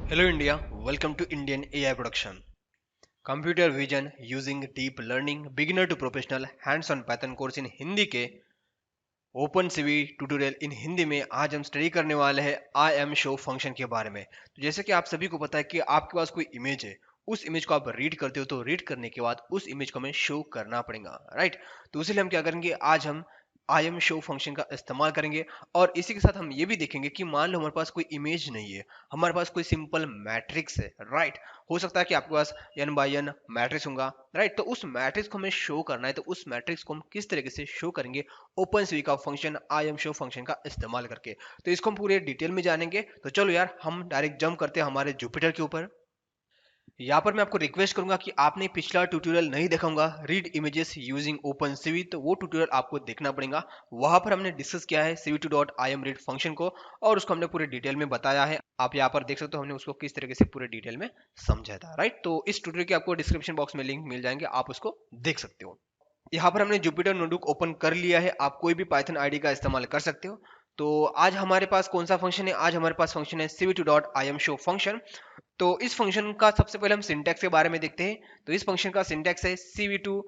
Hello India, welcome to Indian AI Production. Computer Vision using Deep Learning Beginner to Professional Hands-on Python course in Hindi के open CV tutorial in Hindi में आज हम study करने वाले हैं I am show function के बारे में। तो जैसे कि आप सभी को पता है कि आपके पास कोई इमेज है, उस इमेज को आप रीड करते हो तो रीड करने के बाद उस इमेज को हमें शो करना पड़ेगा, राइट। तो इसीलिए हम क्या करेंगे, आज हम आई एम शो फंक्शन का इस्तेमाल करेंगे। और इसी के साथ हम ये भी देखेंगे कि मान लो हमारे पास कोई इमेज नहीं है, हमारे पास कोई सिंपल मैट्रिक्स है, राइट। हो सकता है कि आपके पास n बाई एन मैट्रिक्स होगा, राइट। तो उस मैट्रिक्स को हमें शो करना है, तो उस मैट्रिक्स को हम किस तरीके से शो करेंगे, ओपन सीवी का function I am show function का इस्तेमाल करके। तो इसको हम पूरे डिटेल में जानेंगे। तो चलो यार, हम डायरेक्ट जंप करते हैं हमारे जुपिटर के ऊपर। यहाँ पर मैं आपको रिक्वेस्ट करूंगा कि आपने पिछला ट्यूटोरियल नहीं देखा होगा, read images using open CV, तो वो ट्यूटोरियल आपको देखना पड़ेगा। वहां पर हमने डिस्कस किया है cv2 dot I am read function को, और उसको हमने पूरे डिटेल में बताया है। आप यहाँ पर देख सकते हो हमने उसको किस तरीके से पूरे डिटेल में समझा था, राइट। तो इस ट्यूटोरियल के आपको डिस्क्रिप्शन बॉक्स में लिंक मिल जाएंगे, आप उसको देख सकते हो। यहाँ पर हमने जुपिटर नोटबुक ओपन कर लिया है, आप कोई भी पाइथन आईडी का इस्तेमाल कर सकते हो। तो आज हमारे पास कौन सा फंक्शन है, आज हमारे पास फंक्शन है cv2 dot I am show function. तो इस फंक्शन का सबसे पहले हम सिंटैक्स के बारे में देखते हैं। तो इस फंक्शन का सिंटैक्स है cv2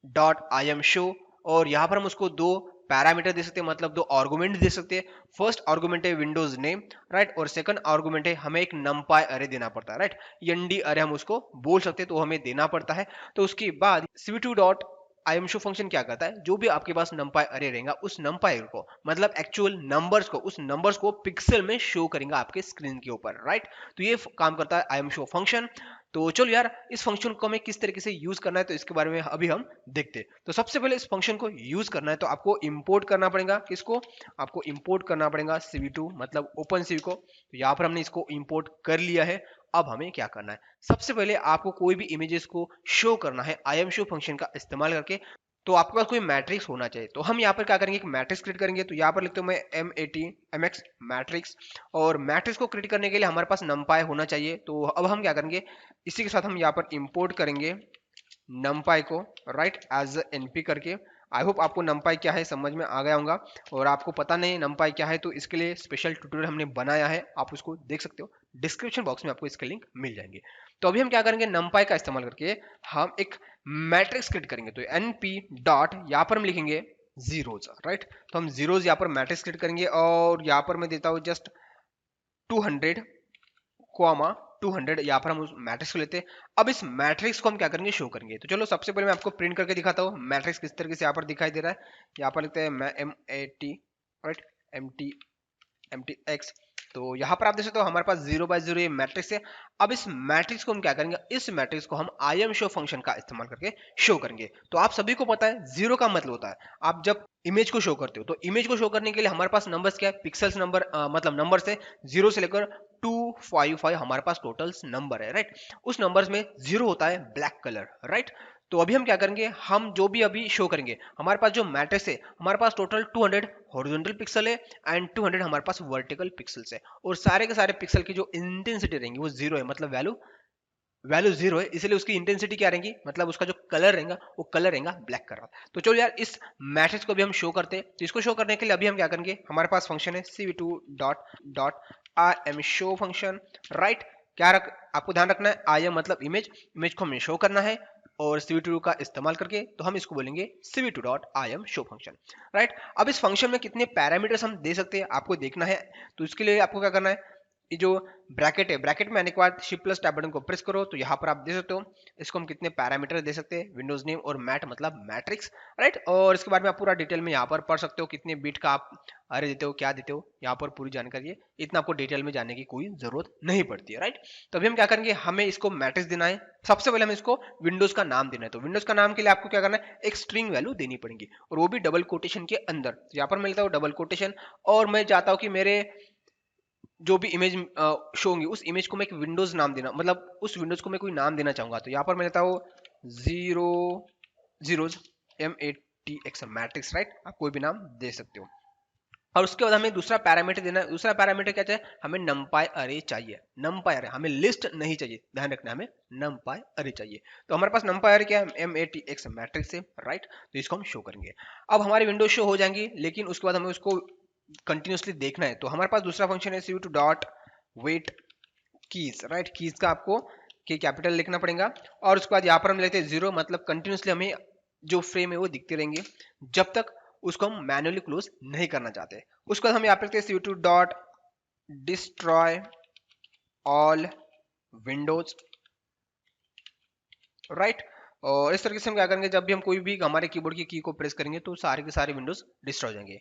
dot I am show, और यहाँ पर हम उसको दो पैरामीटर दे सकते हैं, मतलब दो आर्गुमेंट दे सकते हैं। फर्स्ट आर्गुमेंट है विंडोज नेम, राइट, और सेकंड आर्गुमेंट है हमें एक नमपाई अरे देना पड़ता है, राइट। एनडी अरे हम उसको बोल सकते हैं, तो हमें देना पड़ता है। तो उसके बाद cv2 dot I am show function क्या करता है, जो भी आपके पास नमपाई अरे रहेगा उस नमपाई को, मतलब एक्चुअल नंबर्स को, उस नंबर्स को पिक्सल में शो करेगा आपके स्क्रीन के ऊपर, राइट। तो ये काम करता है आई एम शो फंक्शन। तो चलो यार, इस फंक्शन को हमें किस तरीके से यूज करना है, तो इसके बारे में अभी हम देखते हैं। तो सबसे पहले इस फंक्शन को यूज करना है तो आपको इंपोर्ट करना पड़ेगा, किसको, आपको इंपोर्ट करना पड़ेगा cv2 मतलब ओपन सीवी को। तो यहाँ पर हमने इसको इंपोर्ट कर लिया है। अब हमें क्या करना है, सबसे पहले आपको कोई भी इमेजेस को शो करना है आई एम शो फंक्शन का इस्तेमाल करके। तो आपके पास कोई मैट्रिक्स होना चाहिए, तो हम यहाँ पर क्या करेंगे, एक मैट्रिक्स क्रिएट करेंगे। तो यहाँ पर लिखते हूँ मैं mx मैट्रिक्स, और मैट्रिक्स को क्रिएट करने के लिए हमारे पास नमपाई होना चाहिए। तो अब हम क्या करेंगे, इसी के साथ हम यहाँ पर इंपोर्ट करेंगे numpy को, राइट, एज np करके। आई होप आपको numpy क्या है समझ में आ गया होगा, और आपको पता नहीं numpy क्या है तो इसके लिए स्पेशल ट्यूटोरियल हमने बनाया है, आप उसको देख सकते हो, डिस्क्रिप्शन बॉक्स में आपको इसके लिंक मिल जाएंगे। तो अभी हम क्या करेंगे, numpy का इस्तेमाल करके हम एक मैट्रिक्स क्रिएट करेंगे। तो np डॉट यहाँ पर हम लिखेंगे जीरोज, राइट। तो हम जीरोज यहाँ पर मैट्रिक्स क्रिएट करेंगे, और यहाँ पर मैं देता हूँ जस्ट 200 कॉमा 200, यहाँ पर हम उस मैट्रिक्स को लेते हैं। अब इस मैट्रिक्स को हम क्या करेंगे, शो करेंगे। तो चलो सबसे पहले मैं आपको प्रिंट करके दिखाता हूँ मैट्रिक्स किस तरीके से यहाँ पर दिखाई दे रहा है। यहाँ पर लिखते हैं M A T, right, M T X. तो यहाँ पर आप देख सकते हो हमारे पास 0 बाय 0 ये मैट्रिक्स है। अब इस मैट्रिक्स को हम क्या करेंगे, इस मैट्रिक्स को हम आई एम शो फंक्शन का इस्तेमाल करके शो करेंगे। तो आप सभी को पता है जीरो का मतलब होता है आप जब इमेज को शो करते हो, तो इमेज को शो करने के लिए हमारे पास नंबर्स क्या है, पिक्सल्स नंबर, मतलब नंबर से 0 से लेकर 255 हमारे पास टोटल नंबर है, राइट। उस नंबर्स में जीरो होता है ब्लैक कलर, राइट। तो अभी हम क्या करेंगे, हम जो भी अभी शो करेंगे, हमारे पास जो मैट्रिक्स है, हमारे पास टोटल 200 हॉरिजॉन्टल पिक्सल है एंड 200 हमारे पास वर्टिकल पिक्सल्स है, और सारे के सारे पिक्सल की जो इंटेंसिटी रहेंगी वो जीरो है, मतलब वैल्यू वैल्यू जीरो है, इसलिए उसकी इंटेंसिटी क्या रहेंगी, मतलब उसका जो कलर रहेगा वो कलर रहेगा ब्लैक कलर। तो चलो यार, इस मैट्रिक्स को भी हम शो करते हैं। तो इसको शो करने के लिए अभी हम क्या करेंगे, हमारे पास फंक्शन है cv2 dot dot I am show function, right. क्या रख आपको ध्यान रखना है, आई एम मतलब इमेज, इमेज को हमें शो करना है, और cv2 का इस्तेमाल करके तो हम इसको बोलेंगे cv2 dot I am show function, right. अब इस फंक्शन में कितने पैरामीटर्स हम दे सकते हैं आपको देखना है। तो इसके लिए आपको क्या करना है, ये जो ब्रैकेट है, ब्रैकेट में आने के बाद शिफ्ट प्लस टैब बटन को प्रेस करो, तो यहाँ पर आप दे सकते हो इसको हम कितने पैरामीटर दे सकते हैं, विंडोज नेम और मैट मतलब मैट्रिक्स, राइट। और इसके बाद में आप पूरा डिटेल में यहाँ पर पढ़ सकते हो कितने बिट का आप अरे देते हो, क्या देते हो, यहाँ पर पूरी जानकारी है। इतना आपको डिटेल में जानने की कोई जरूरत नहीं पड़ती है, राइट। तो अभी हम क्या करेंगे, हमें इसको मैट्रिक्स देना है। सबसे पहले हमें इसको विंडोज का नाम देना है। तो विंडोज का नाम के लिए आपको क्या करना है, एक स्ट्रिंग वैल्यू देनी पड़ेगी, और वो भी डबल कोटेशन के अंदर। तो यहाँ पर मिलता है डबल कोटेशन, और मैं चाहता हूँ कि मेरे जो भी इमेज शो होंगी उस इमेज को मैं एक विंडोज नाम देना, मतलब उस विंडोज को मैं कोई नाम देना चाहूंगा। तो यहाँ पर मैं लेता हूँ zero zeros MATX matrix, right, आप कोई भी नाम दे सकते हो। और उसके बाद हमें दूसरा पैरामीटर देना है। दूसरा पैरामीटर क्या चाहिए, हमें नमपाई अरे चाहिए, नमपाई अरे, हमें लिस्ट नहीं चाहिए, ध्यान रखना, हमें नमपाई अरे चाहिए। तो हमारे पास नमपाई अरे क्या है, MATX मैट्रिक्स है, राइट। तो इसको हम शो करेंगे। अब हमारी विंडो शो हो जाएंगी, लेकिन उसके बाद हमें उसको कंटिन्यूसली देखना है। तो हमारे पास दूसरा फंक्शन है cv2 dot wait keys, right. Keys का आपको की कैपिटल लिखना पड़ेगा और उसके बाद यहाँ पर हम लेते हैं 0, मतलब कंटिन्यूसली हमें जो फ्रेम है वो दिखते रहेंगे जब तक उसको हम मैनुअली क्लोज नहीं करना चाहते। उसके बाद हम यहाँ पे लिखते हैं CO2 dot destroy all Windows, right. और इस तरीके से हम क्या करेंगे, जब भी हम कोई भी हमारे कीबोर्ड की की को प्रेस करेंगे तो सारे के सारे विंडोज डिस्ट्रॉय हो जाएंगे।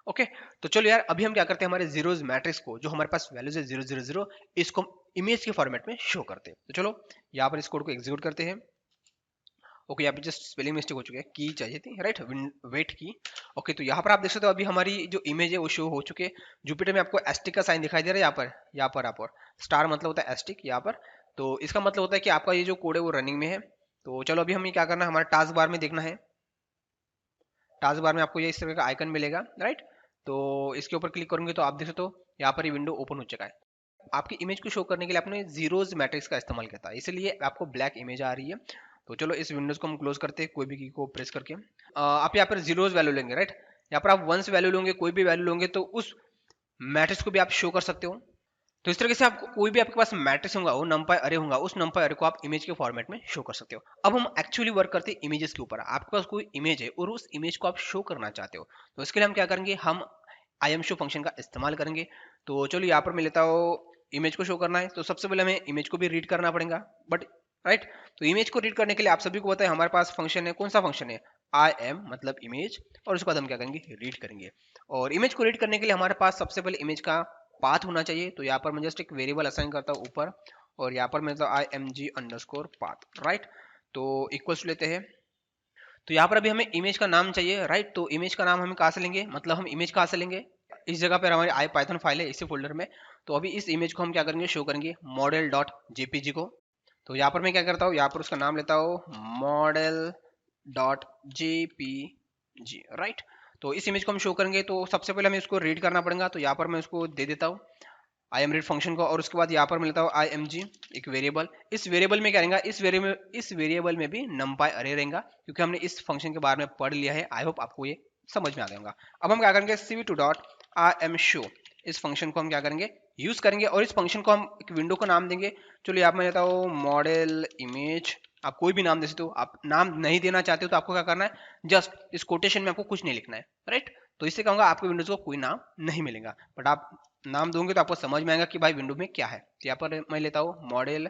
ओके, तो चलो यार अभी हम क्या करते हैं, हमारे जीरोज मैट्रिक्स को जो हमारे पास वैल्यूज है 000, इसको हम इमेज के फॉर्मेट में शो करते हैं। तो चलो यहाँ पर इस कोड को एग्जीक्यूट करते हैं। ओके, यहाँ पे जस्ट स्पेलिंग मिस्टेक हो चुकी है, की चाहिए थी, राइट, वेट की। ओके, तो यहाँ पर आप देख सकते हो अभी हमारी जो इमेज है वो शो हो चुके हैं। जुपिटर में आपको एस्टिक का साइन दिखाई दे रहा है यहाँ पर स्टार मतलब होता है एस्टिक यहाँ पर। तो इसका मतलब होता है कि आपका ये जो कोड है वो रनिंग में है। तो चलो अभी हमें क्या करना है, हमारे टास्क बार में देखना है। टास्क बार में आपको ये इस तरह का आइकन मिलेगा, राइट। तो इसके ऊपर क्लिक करूंगे तो आप देख सकते हो यहाँ पर ये विंडो ओपन हो चुका है। आपकी इमेज को शो करने के लिए आपने जीरोज मैट्रिक्स का इस्तेमाल किया था, इसलिए आपको ब्लैक इमेज आ रही है। तो चलो इस विंडोज को हम क्लोज करते हैं कोई भी की को प्रेस करके। आप यहाँ पर जीरोज वैल्यू लेंगे, राइट। यहाँ पर आप वंस वैल्यू लोगे, कोई भी वैल्यू लोगे तो उस मैट्रिक्स को भी आप शो कर सकते हो। तो इस तरीके से आप कोई भी आपके पास मैट्रिक्स होगा, वो नंपाई अरे होगा, उस नंपाई अरे को आप इमेज के फॉर्मेट में शो कर सकते हो। अब हम एक्चुअली वर्क करते हैं इमेजेस के ऊपर। आपके पास कोई इमेज है और उस इमेज को आप शो करना चाहते हो, तो इसके लिए हम क्या करेंगे, हम आई एम शो फंक्शन का इस्तेमाल करेंगे। तो चलो यहाँ पर मैं लेता हूँ, इमेज को शो करना है तो सबसे पहले हमें इमेज को भी रीड करना पड़ेगा, बट राइट। तो इमेज को रीड करने के लिए आप सभी को पता है हमारे पास फंक्शन है, कौन सा फंक्शन है, आई एम मतलब इमेज, और उसके बाद हम क्या करेंगे, रीड करेंगे। और इमेज को रीड करने के लिए हमारे पास सबसे पहले इमेज का पाथ होना चाहिए। तो यहाँ पर मैं जस्ट एक वेरिएबल असाइन करता हूँ ऊपर, और यहाँ पर मैं I M G underscore path, right. तो इक्वल्स लेते हैं। तो यहाँ पर अभी हमें इमेज का नाम चाहिए, राइट। तो इमेज का नाम हम कहाँ से लेंगे, मतलब हम इमेज कहाँ से लेंगे, इस जगह पर हमारी आई पाइथन फाइल है इसी फोल्डर में। तो अभी इस इमेज को हम क्या करेंगे, शो करेंगे मॉडल डॉट जेपीजी को। तो यहाँ पर मैं क्या करता हूँ, यहाँ पर उसका नाम लेता हूँ मॉडल डॉट जेपीजी, राइट। तो इस इमेज को हम शो करेंगे तो सबसे पहले हमें इसको रीड करना पड़ेगा। तो यहाँ पर मैं उसको दे देता हूँ आई एम रीड फंक्शन को, और उसके बाद यहाँ पर मैं लेता हूँ आई एम जी एक वेरिएबल। इस वेरिएबल में क्या रहेगा, इस वेरिएबल में भी नंपाई अरे रहेगा, क्योंकि हमने इस फंक्शन के बारे में पढ़ लिया है। आई होप आपको ये समझ में आ जाएगा। अब हम क्या करेंगे, cv2 dot I am show, इस फंक्शन को हम क्या करेंगे, यूज करेंगे, और इस फंक्शन को हम एक विंडो का नाम देंगे। चलो यहाँ पर मैं लेता हूँ मॉडल इमेज। आप कोई भी नाम दे सकते हो, आप नाम नहीं देना चाहते हो तो आपको क्या करना है, जस्ट इस कोटेशन में आपको कुछ नहीं लिखना है, राइट। तो इससे कहूँगा आपके विंडोज को कोई नाम नहीं मिलेगा, बट आप नाम दोगे तो आपको समझ में आएगा कि भाई विंडो में क्या है। तो यहाँ पर मैं लेता हूँ मॉडल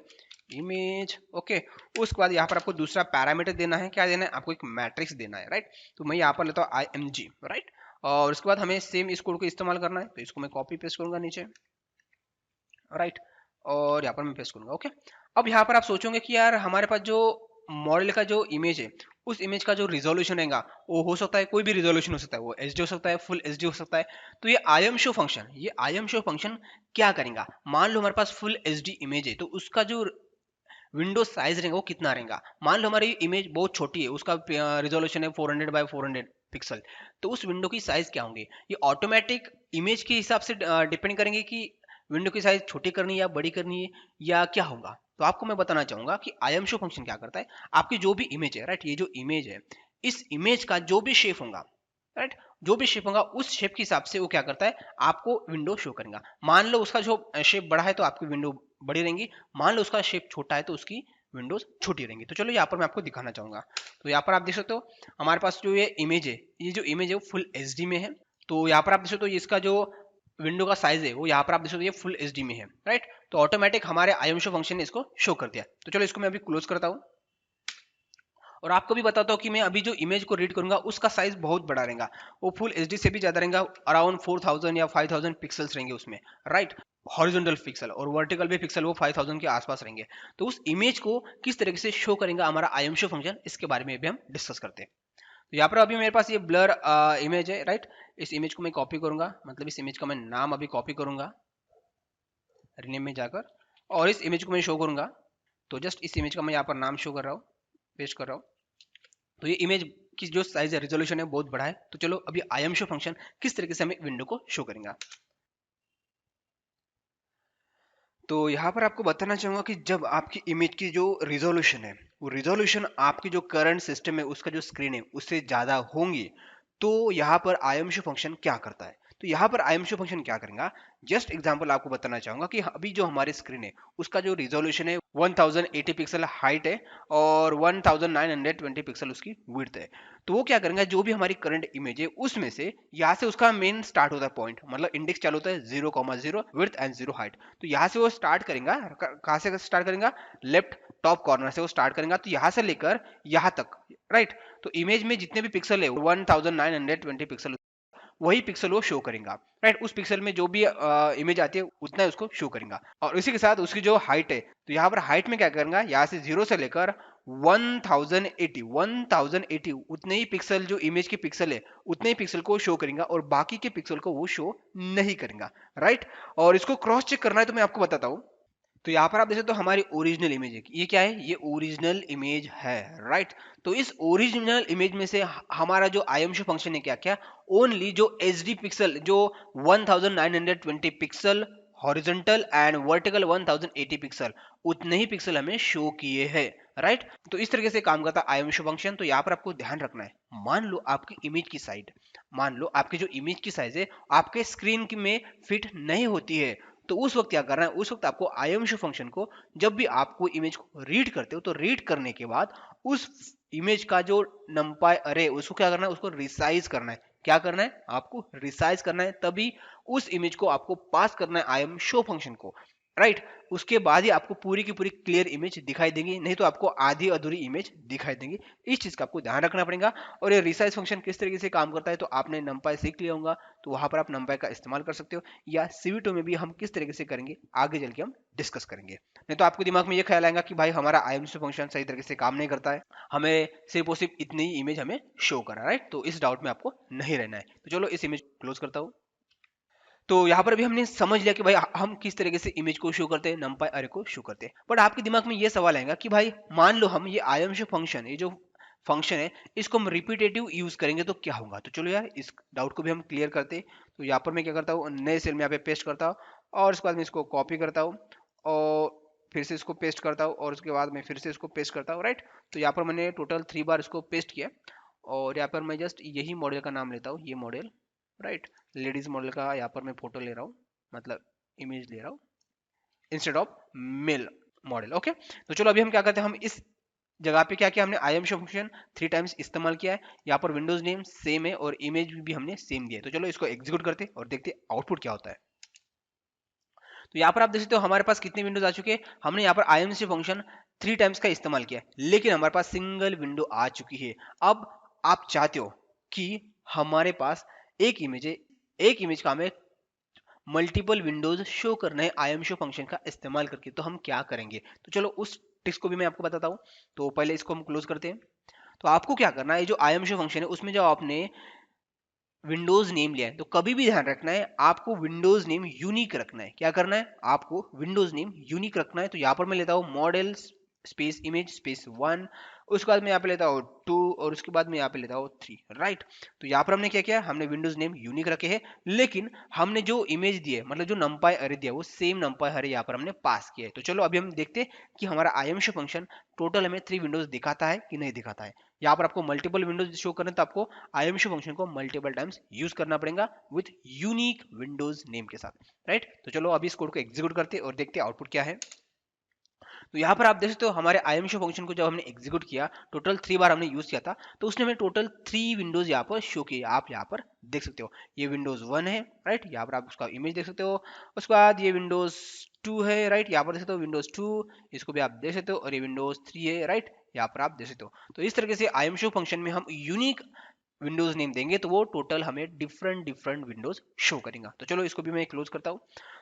इमेज, ओके। उसके बाद यहाँ पर आपको दूसरा पैरामीटर देना है, क्या देना है, आपको एक मैट्रिक्स देना है, राइट। तो मैं यहाँ पर लेता हूँ आई एम जी, राइट। और उसके बाद हमें सेम इस कोड को इस्तेमाल करना है, तो इसको मैं कॉपी पेस्ट करूंगा नीचे, राइट। और यहाँ पर मैं पेस्ट करूंगा, ओके। अब यहाँ पर आप सोचोगे कि यार हमारे पास जो मॉडल का जो इमेज है, उस इमेज का जो रिजोल्यूशन रहेगा वो हो सकता है कोई भी रिजोल्यूशन हो सकता है, वो एचडी हो सकता है, फुल एचडी हो सकता है। तो ये आई एम शो फंक्शन, ये आई एम शो फंक्शन क्या करेगा, मान लो हमारे पास फुल एचडी इमेज है तो उसका जो विंडो साइज रहेगा वो कितना रहेगा। मान लो हमारी इमेज बहुत छोटी है, उसका रिजोल्यूशन है 400 बाय 400 पिक्सल, तो उस विंडो की साइज क्या होंगे, ये ऑटोमेटिक इमेज के हिसाब से डिपेंड करेंगे कि विंडो की साइज छोटी करनी है या बड़ी करनी है या क्या होगा। तो आपको मैं बताना चाहूंगा कि आई एम शो फंक्शन क्या करता है, आपकी जो भी इमेज है, राइट, ये जो इमेज है, इस इमेज का जो भी शेप होगा, राइट, जो भी शेप होगा उस शेप के हिसाब से वो क्या करता है, आपको विंडो शो करेगा। मान लो उसका जो शेप बड़ा है तो आपकी विंडो बड़ी रहेंगी, मान लो उसका शेप छोटा है तो उसकी विंडोज छोटी रहेंगी। तो चलो यहाँ पर मैं आपको दिखाना चाहूंगा। तो यहाँ पर आप देख सकते हो हमारे पास जो ये इमेज है, ये जो इमेज है वो फुल एच में है। तो यहाँ पर आप देख सकते हो इसका जो विंडो का साइज है वो यहाँ पर आप देख सकते हो ये फुल एच में है, राइट। तो ऑटोमेटिक हमारे आई एम शो फंक्शन ने इसको शो कर दिया। तो चलो इसको मैं अभी क्लोज करता हूँ और आपको भी बताता हूँ कि मैं अभी जो इमेज को रीड करूंगा उसका साइज बहुत बड़ा रहेगा, वो फुल एचडी से भी ज्यादा रहेगा, अराउंड 4000 या 5000 पिक्सल्स रहेंगे उसमें, राइट। हॉरिजॉन्टल पिक्सल और वर्टिकल भी पिक्सल वो 5000 के आसपास रहेंगे। तो उस इमेज को किस तरीके से शो करेगा हमारा आई एम शो फंक्शन, इसके बारे में भी हम डिस्कस करते हैं। तो यहाँ पर अभी मेरे पास ये ब्लर इमेज है, राइट। इस इमेज को मैं कॉपी करूंगा, मतलब इस इमेज का मैं नाम अभी कॉपी करूंगा रीनेम में जाकर, और इस इमेज को मैं शो करूंगा। तो जस्ट इस इमेज का मैं यहाँ पर नाम शो कर रहा हूँ, पेस्ट कर रहा हूँ। तो ये इमेज की जो साइज है, रिजोल्यूशन है, बहुत बड़ा है। तो चलो अभी आई एम शो फंक्शन किस तरीके से हमें विंडो को शो करेगा। तो यहाँ पर आपको बताना चाहूंगा कि जब आपकी इमेज की जो रिजोल्यूशन है, वो रिजोल्यूशन आपकी जो करंट सिस्टम है उसका जो स्क्रीन है उससे ज्यादा होंगी, तो यहाँ पर आई एम शो फंक्शन क्या करता है। तो यहाँ पर आई एम शो फंक्शन क्या करेगा, जस्ट एग्जांपल आपको बताना चाहूंगा कि अभी जो हमारी स्क्रीन है उसका जो रिजोल्यूशन है 1080 पिक्सल हाइट है और 1920 पिक्सल उसकी विड्थ है। तो वो क्या करेंगे, जो भी हमारी करंट इमेज है उसमें से यहाँ से उसका मेन स्टार्ट होता है पॉइंट, मतलब इंडेक्स चालू होता है 0,0 विड्थ एंड 0 हाइट। तो यहाँ से वो स्टार्ट करेगा, कहाँ से स्टार्ट करेगा, लेफ्ट टॉप कॉर्नर से वो स्टार्ट करेगा, तो यहाँ से लेकर यहाँ तक, राइट। तो इमेज में जितने भी पिक्सल है 1920 पिक्सल, वही पिक्सल वो शो करेगा, राइट। उस पिक्सल में जो भी इमेज आती है उतना ही उसको शो करेगा। और इसी के साथ उसकी जो हाइट है, तो यहाँ पर हाइट में क्या करेगा, यहाँ से 0 से लेकर 1080 उतने ही पिक्सल, जो इमेज के पिक्सल है उतने ही पिक्सल को शो करेगा और बाकी के पिक्सल को वो शो नहीं करेगा, राइट। और इसको क्रॉस चेक करना है तो मैं आपको बताता हूँ। तो यहाँ पर आप देख सकते हो हमारी ओरिजिनल इमेज है, ये क्या है, ये ओरिजिनल इमेज है, राइट। तो इस ओरिजिनल इमेज में से हमारा जो आईएमशो फंक्शन है क्या क्या, ओनली जो एचडी पिक्सल, जो 1920 pixel horizontal and vertical 1080 pixel, उतने ही पिक्सल हमें शो किए हैं, राइट। तो इस तरीके से काम करता है आईएमशो फंक्शन। तो यहाँ पर आपको ध्यान रखना है, मान लो आपकी इमेज की साइज, मान लो आपकी जो इमेज की साइज है आपके स्क्रीन में फिट नहीं होती है, तो उस वक्त क्या करना है, उस वक्त आपको आईएमशो फंक्शन को, जब भी आपको इमेज को रीड करते हो तो रीड करने के बाद उस इमेज का जो नंपाई अरे उसको क्या करना है, उसको रिसाइज करना है। क्या करना है, आपको रिसाइज करना है, तभी उस इमेज को आपको पास करना है आईएमशो फंक्शन को, राइट। उसके बाद ही आपको पूरी की पूरी क्लियर इमेज दिखाई देगी, नहीं तो आपको आधी अधूरी इमेज दिखाई देंगी। इस चीज का आपको ध्यान रखना पड़ेगा। और ये रिसाइज फंक्शन किस तरीके से काम करता है, तो आपने नंपाई सीख लिया होगा, तो वहां पर आप नंपाई का इस्तेमाल कर सकते हो, या सीवी2 में भी हम किस तरीके से करेंगे आगे चल के हम डिस्कस करेंगे। नहीं तो आपके दिमाग में ये ख्याल आएगा कि भाई हमारा आईएमसी फंक्शन सही तरीके से काम नहीं करता है, हमें सिर्फ और सिर्फ इतनी ही इमेज हमें शो करा, राइट। तो इस डाउट में आपको नहीं रहना है। तो चलो इस इमेज क्लोज करता हूँ। तो यहाँ पर भी हमने समझ लिया कि भाई हम किस तरीके से इमेज को शो करते हैं, नंपाई अरे को शो करते हैं। बट आपके दिमाग में ये सवाल आएगा कि भाई मान लो हम ये आईएमशो फंक्शन, ये जो फंक्शन है इसको हम रिपीटेटिव यूज करेंगे तो क्या होगा। तो चलो यार इस डाउट को भी हम क्लियर करते हैं। तो यहाँ पर मैं क्या करता हूँ, नए सेल में यहाँ पे पेस्ट करता हूँ और उसके बाद मैं इसको कॉपी करता हूँ और फिर से इसको पेस्ट करता हूँ और उसके बाद मैं फिर से इसको पेस्ट करता हूँ, राइट। तो यहाँ पर मैंने टोटल 3 बार इसको पेस्ट किया और यहाँ पर मैं जस्ट यही मॉडल का नाम लेता हूँ, ये मॉडल, राइट। लेडीज मॉडल का यहाँ पर मैं फोटो ले रहा हूँ, मतलब इमेज ले रहा हूँ instead of male model, okay. तो चलो अभी हम क्या करते हैं, हम इस जगह पे क्या किया, हमने आईएमशो फंक्शन 3 टाइम्स इस्तेमाल किया है। यहाँ पर विंडोज नेम सेम है और इमेज भी हमने सेम दिया है। तो चलो इसको एग्जीक्यूट करते और देखते आउटपुट क्या होता है। तो यहाँ पर आप देख सकते हो हमारे पास कितने विंडोज आ चुके हैं। हमने यहाँ पर आईएमसी फंक्शन 3 टाइम्स का इस्तेमाल किया है, लेकिन हमारे पास सिंगल विंडो आ चुकी है। अब आप चाहते हो कि हमारे पास एक इमेज है, एक इमेज का हमें मल्टीपल विंडोज शो करना है आईएमशो फंक्शन का इस्तेमाल करके, तो हम क्या करेंगे। तो चलो उस ट्रिक्स को भी मैं आपको बताता हूँ। तो पहले इसको हम क्लोज करते हैं। तो आपको क्या करना है, जो आईएमशो फंक्शन है उसमें जो आपने विंडोज नेम लिया है, तो कभी भी ध्यान रखना है आपको विंडोज नेम यूनिक रखना है। क्या करना है, आपको विंडोज नेम यूनिक रखना है। तो यहाँ पर मैं लेता हूँ मॉडल स्पेस इमेज स्पेस 1, उसके बाद मैं यहाँ पे लेता हूँ 2 और उसके बाद मैं यहाँ पे लेता हूँ 3, राइट। तो यहाँ पर हमने क्या किया, हमने विंडोज नेम यूनिक रखे हैं, लेकिन हमने जो इमेज दी है, मतलब जो नंपाई अरे दिया, वो सेम नंपाई अरे यहाँ पर हमने पास किया है। तो चलो अभी हम देखते हैं कि हमारा आईएमशो फंक्शन टोटल हमें 3 विंडोज दिखाता है कि नहीं दिखाता है। यहाँ पर आपको मल्टीपल विंडोज शो करने, तो आपको आईएमशो फंक्शन को मल्टीपल टाइम्स यूज करना पड़ेगा विथ यूनिक विंडोज नेम के साथ, राइट। तो चलो अभी इस कोड को एग्जीक्यूट करते हैं और देखते हैं आउटपुट क्या है। तो यहाँ पर आप देख सकते हो हमारे आईएमशो फंक्शन को जब हमने एग्जीक्यूट किया, टोटल 3 बार हमने यूज किया था, तो उसने हमें टोटल 3 विंडोज यहाँ पर शो किए। आप यहाँ पर देख सकते हो ये विंडोज 1 है, राइट, यहाँ पर आप उसका इमेज देख सकते हो। उसके बाद ये विंडोज 2 है, राइट, यहाँ पर देख सकते हो विंडोज 2, इसको भी आप देख सकते हो, और ये विंडोज 3 है, राइट, यहाँ पर आप देख सकते हो। तो इस तरीके से आईएमशो फंक्शन में हम यूनिक विंडोज नेम देंगे तो वो टोटल हमें डिफरेंट डिफरेंट विंडोज शो करेगा। तो चलो इसको भी मैं क्लोज करता हूँ।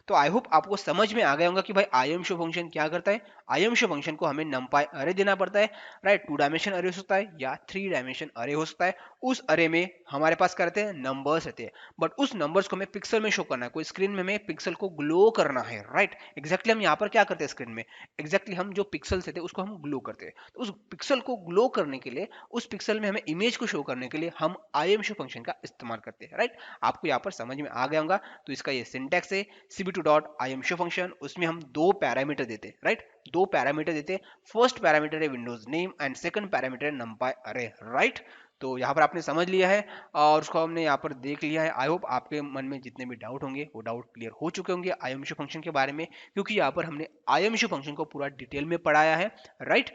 तो आई होप आपको समझ में आ गया होगा कि भाई आईएमशो फंक्शन क्या करता है। आईएमशो फंक्शन को हमें नंपाई अरे देना पड़ता है, राइट। 2 डायमेंशन अरे हो सकता है या 3 डायमेंशन अरे हो सकता है। उस अरे में हमारे पास क्या रहते हैं, नंबर्स रहते हैं, बट उस नंबर्स को हमें पिक्सल में शो करना है। कोई स्क्रीन में हमें पिक्सल को ग्लो करना है, राइट। एग्जैक्टली हम यहाँ पर क्या करते हैं स्क्रीन में, एग्जैक्टली हम जो पिक्सल्स रहते हैं उसको हम ग्लो करते हैं। तो उस पिक्सल को ग्लो करने के लिए, उस पिक्सल में हमें इमेज को शो करने के लिए हम आईएमशो फंक्शन का इस्तेमाल करते हैं, राइट। आपको यहाँ पर समझ में आ गया होगा। तो इसका ये सिंटैक्स है cb2 डॉट imshow फंक्शन, उसमें हम 2 पैरामीटर देते हैं, राइट, 2 पैरामीटर देते हैं। फर्स्ट पैरामीटर है Windows name and second parameter है numpy array, राइट। तो यहाँ पर आपने समझ लिया है और उसको हमने यहाँ पर देख लिया है। आई होप आपके मन में जितने भी डाउट होंगे वो डाउट क्लियर हो चुके होंगे आईएमशू फंक्शन के बारे में, क्योंकि यहाँ पर हमने आईएमशू फंक्शन को पूरा डिटेल में पढ़ाया है, राइट।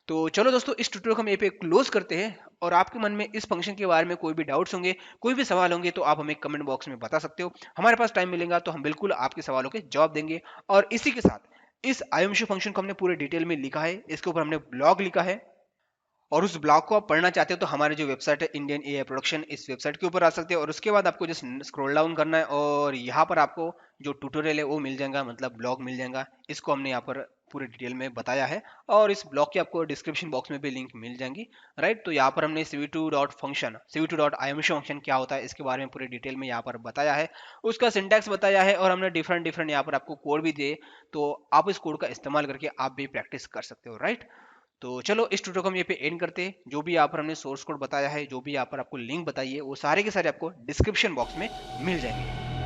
तो चलो दोस्तों, इस ट्यूटोरियल को हम यहीं पे क्लोज करते हैं, और आपके मन में इस फंक्शन के बारे में कोई भी डाउट्स होंगे, कोई भी सवाल होंगे, तो आप हमें कमेंट बॉक्स में बता सकते हो। हमारे पास टाइम मिलेगा तो हम बिल्कुल आपके सवालों के जवाब देंगे। और इसी के साथ इस आईएमशू फंक्शन को हमने पूरे डिटेल में लिखा है, इसके ऊपर हमने ब्लॉग लिखा है, और उस ब्लॉग को आप पढ़ना चाहते हो तो हमारी जो वेबसाइट है इंडियन एआई प्रोडक्शन, इस वेबसाइट के ऊपर आ सकते हैं। और उसके बाद आपको जस्ट स्क्रॉल डाउन करना है और यहाँ पर आपको जो ट्यूटोरियल है वो मिल जाएगा, मतलब ब्लॉग मिल जाएगा। इसको हमने यहाँ पर पूरे डिटेल में बताया है, और इस ब्लॉग की आपको डिस्क्रिप्शन बॉक्स में भी लिंक मिल जाएंगी, राइट। तो यहाँ पर हमने cv2 dot function, cv2 dot imshow function क्या होता है इसके बारे में पूरे डिटेल में यहाँ पर बताया है, उसका सिंटैक्स बताया है, और हमने डिफरेंट डिफरेंट यहाँ पर आपको कोड भी दिए, तो आप इस कोड का इस्तेमाल करके आप भी प्रैक्टिस कर सकते हो, राइट। तो चलो, इस ट्यूटोरियल को हम ये पे एंड करते हैं। जो भी यहाँ पर हमने सोर्स कोड बताया है, जो भी यहाँ पर आपको लिंक बताई है, वो सारे के सारे आपको डिस्क्रिप्शन बॉक्स में मिल जाएंगे।